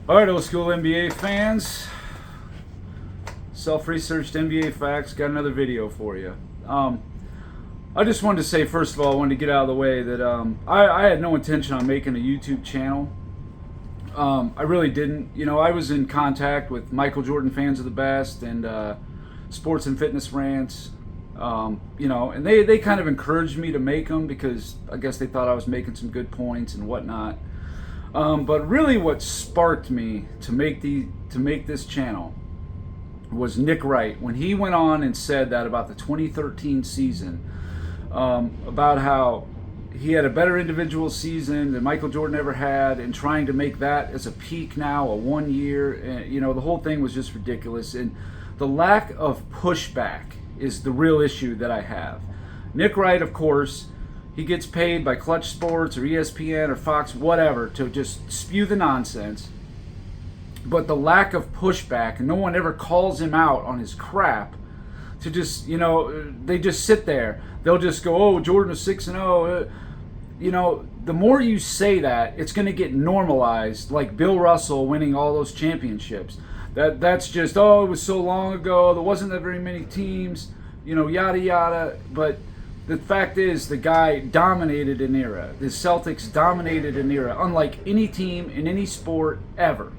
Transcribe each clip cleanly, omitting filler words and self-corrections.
All right, old school NBA fans, self-researched NBA facts, got another video for you. I just wanted to say, first of all, I wanted to get out of the way that I had no intention on making a YouTube channel. I really didn't. You know, I was in contact with Michael Jordan Fans of the Best and Sports and Fitness Rants, you know, and they kind of encouraged me to make them because I guess they thought I was making some good points and whatnot. But really what sparked me to make this channel was Nick Wright, when he went on and said that about the 2013 season, about how he had a better individual season than Michael Jordan ever had, and trying to make that as a peak now, a 1 year, and, you know, the whole thing was just ridiculous. And the lack of pushback is the real issue that I have. Nick Wright, of course, he gets paid by Clutch Sports or ESPN or Fox, whatever, to just spew the nonsense. But the lack of pushback, and no one ever calls him out on his crap, to just, you know, they just sit there. They'll just go, oh, Jordan was 6-0. You know, the more you say that, it's going to get normalized, like Bill Russell winning all those championships. That's just, oh, it was so long ago, there wasn't that very many teams, you know, yada, yada. But the fact is, the guy dominated an era. The Celtics dominated an era, unlike any team in any sport ever.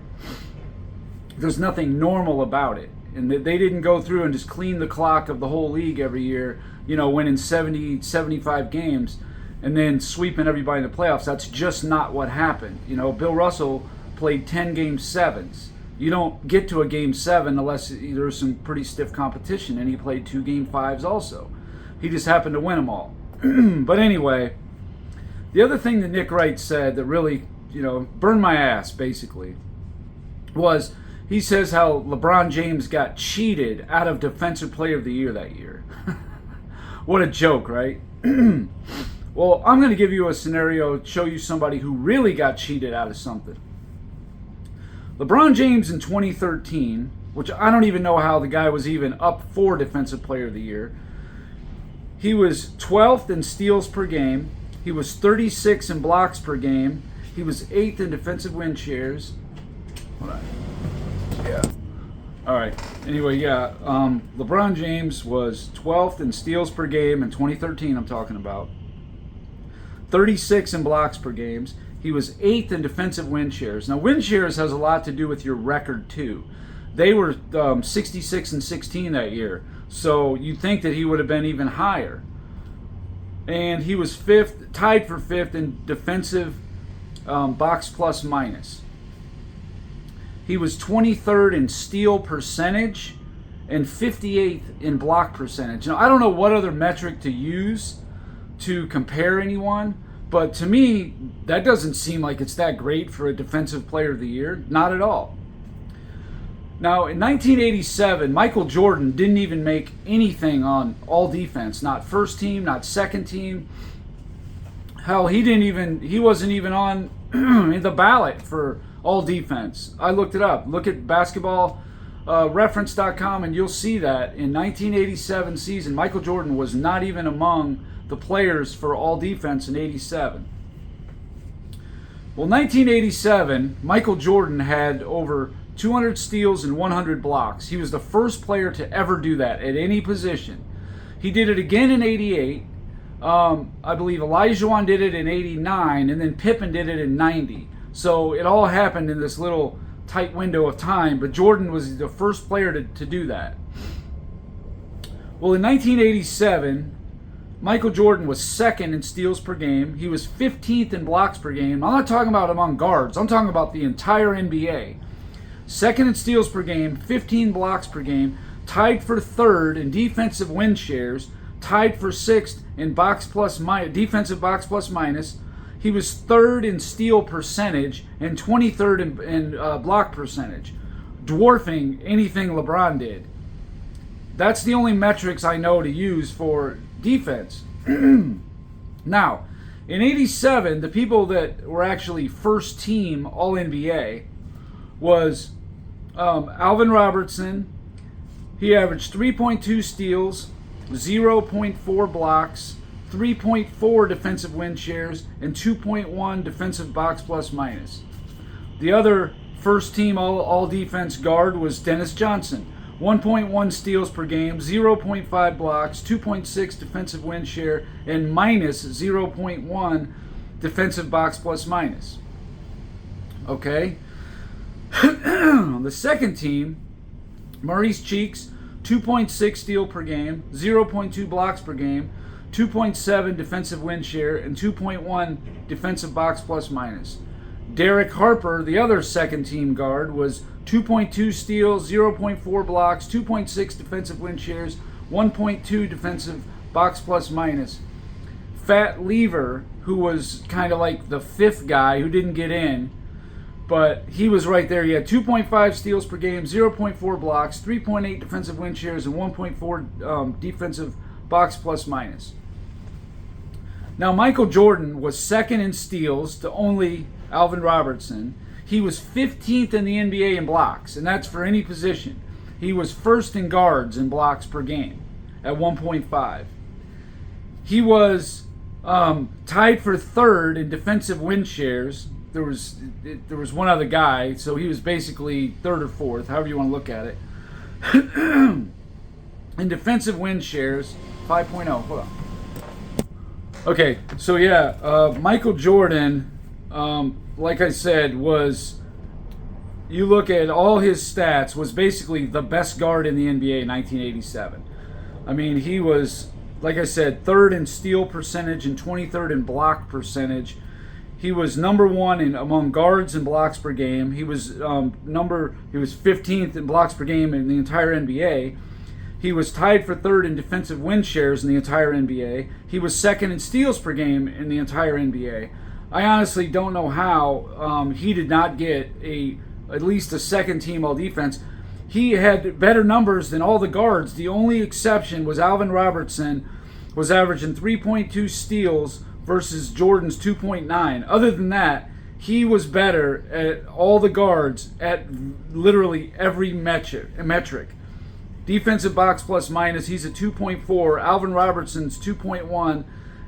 There's nothing normal about it. And they didn't go through and just clean the clock of the whole league every year, you know, winning 70, 75 games and then sweeping everybody in the playoffs. That's just not what happened. You know, Bill Russell played 10 game sevens. You don't get to a game 7 unless there's some pretty stiff competition, and he played 2 game 5s also. He just happened to win them all. But anyway, the other thing that Nick Wright said that really, you know, burned my ass, basically, was he says how LeBron James got cheated out of Defensive Player of the Year that year. What a joke, right? Well, I'm going to give you a scenario, show you somebody who really got cheated out of something. LeBron James in 2013, which I don't even know how the guy was even up for Defensive Player of the Year, he was 12th in steals per game. He was 36 in blocks per game. He was 8th in defensive win shares. Hold on. Yeah. All right. Anyway, yeah. LeBron James was 12th in steals per game in 2013, I'm talking about. 36 in blocks per games. He was 8th in defensive win shares. Now, win shares has a lot to do with your record, too. They were 66 and 16 that year. So you'd think that he would have been even higher. And he was tied for 5th in defensive box plus minus. He was 23rd in steal percentage and 58th in block percentage. Now, I don't know what other metric to use to compare anyone, but to me, that doesn't seem like it's that great for a Defensive Player of the Year. Not at all. Now, in 1987, Michael Jordan didn't even make anything on all defense. Not first team, not second team. Hell, he wasn't even on the ballot for all defense. I looked it up. Look at basketballreference.com and you'll see that in 1987 season, Michael Jordan was not even among the players for all defense in 87. Well, 1987, Michael Jordan had over 200 steals and 100 blocks. He was the first player to ever do that at any position. He did it again in 88. I believe Olajuwon did it in 89, and then Pippen did it in 90. So it all happened in this little tight window of time, but Jordan was the first player to do that. Well, in 1987, Michael Jordan was 2nd in steals per game. He was 15th in blocks per game. I'm not talking about among guards. I'm talking about the entire NBA. 2nd in steals per game, 15 blocks per game, tied for 3rd in defensive win shares, tied for 6th in defensive box plus minus. He was 3rd in steal percentage and 23rd in block percentage, dwarfing anything LeBron did. That's the only metrics I know to use for defense. Now, in 87, the people that were actually first team All-NBA was Alvin Robertson. He averaged 3.2 steals, 0.4 blocks, 3.4 defensive win shares, and 2.1 defensive box plus minus. The other first team all defense guard was Dennis Johnson. 1.1 steals per game, 0.5 blocks, 2.6 defensive win share, and minus 0.1 defensive box plus minus. Okay. The second team, Maurice Cheeks, 2.6 steal per game, 0.2 blocks per game, 2.7 defensive win share, and 2.1 defensive box plus minus. Derek Harper, the other second team guard, was 2.2 steals, 0.4 blocks, 2.6 defensive win shares, 1.2 defensive box plus minus. Fat Lever, who was kind of like the fifth guy who didn't get in, but he was right there. He had 2.5 steals per game, 0.4 blocks, 3.8 defensive win shares, and 1.4 defensive box plus minus. Now, Michael Jordan was second in steals to only Alvin Robertson. He was 15th in the NBA in blocks, and that's for any position. He was first in guards in blocks per game at 1.5. He was tied for third in defensive win shares. There was one other guy, so he was basically third or fourth, however you want to look at it. In defensive win shares, 5.0. Hold on. Okay, so yeah, Michael Jordan, like I said, you look at all his stats, was basically the best guard in the NBA in 1987. I mean, he was, like I said, third in steal percentage and 23rd in block percentage. He was number one among guards and blocks per game. He was 15th in blocks per game in the entire NBA. He was tied for third in defensive win shares in the entire NBA. He was second in steals per game in the entire NBA. I honestly don't know how he did not get at least a second team all defense. He had better numbers than all the guards. The only exception was Alvin Robertson was averaging 3.2 steals versus Jordan's 2.9. Other than that, he was better at all the guards at literally every metric. Defensive box plus minus, he's at 2.4. Alvin Robertson's 2.1.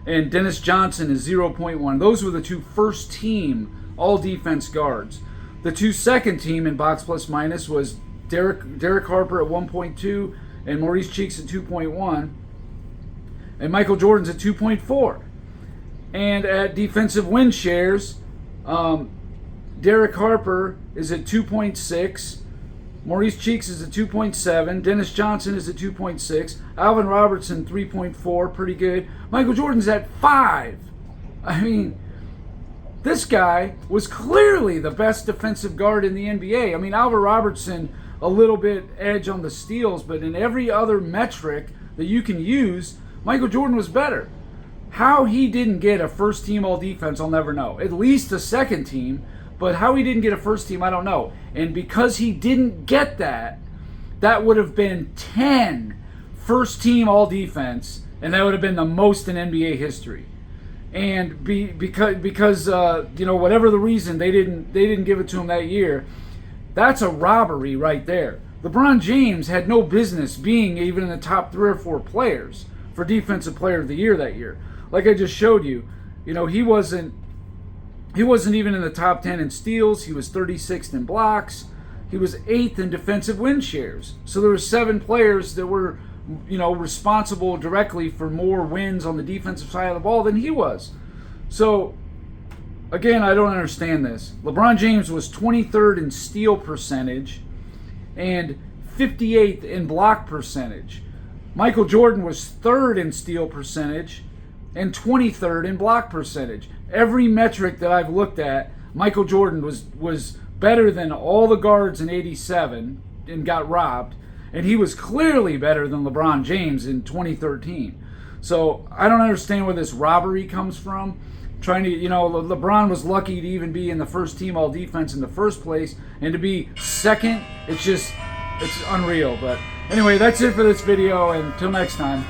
And Dennis Johnson is 0.1. Those were the two first team all defense guards. The two second team in box plus minus was Derek Harper at 1.2 and Maurice Cheeks at 2.1. And Michael Jordan's at 2.4. And at defensive win shares, Derek Harper is at 2.6. Maurice Cheeks is at 2.7. Dennis Johnson is at 2.6. Alvin Robertson, 3.4. Pretty good. Michael Jordan's at 5. I mean, this guy was clearly the best defensive guard in the NBA. I mean, Alvin Robertson, a little bit edge on the steals, but in every other metric that you can use, Michael Jordan was better. How he didn't get a first team all defense, I'll never know. At least a second team. But how he didn't get a first team, I don't know. And because he didn't get that, that would have been 10 first team all defense, and that would have been the most in NBA history. And because whatever the reason they didn't give it to him that year, that's a robbery right there. LeBron James had no business being even in the top 3 or 4 players for Defensive Player of the Year that year. Like I just showed you, he wasn't even in the top 10 in steals. He was 36th in blocks. He was 8th in defensive win shares. So there were 7 players that were, responsible directly for more wins on the defensive side of the ball than he was. So, again, I don't understand this. LeBron James was 23rd in steal percentage and 58th in block percentage. Michael Jordan was 3rd in steal percentage and 23rd in block percentage. Every metric that I've looked at, Michael Jordan was better than all the guards in 87 and got robbed, and he was clearly better than LeBron James in 2013. So I don't understand where this robbery comes from. LeBron was lucky to even be in the first team all defense in the first place, and to be second, it's unreal. But anyway, that's it for this video, and until next time.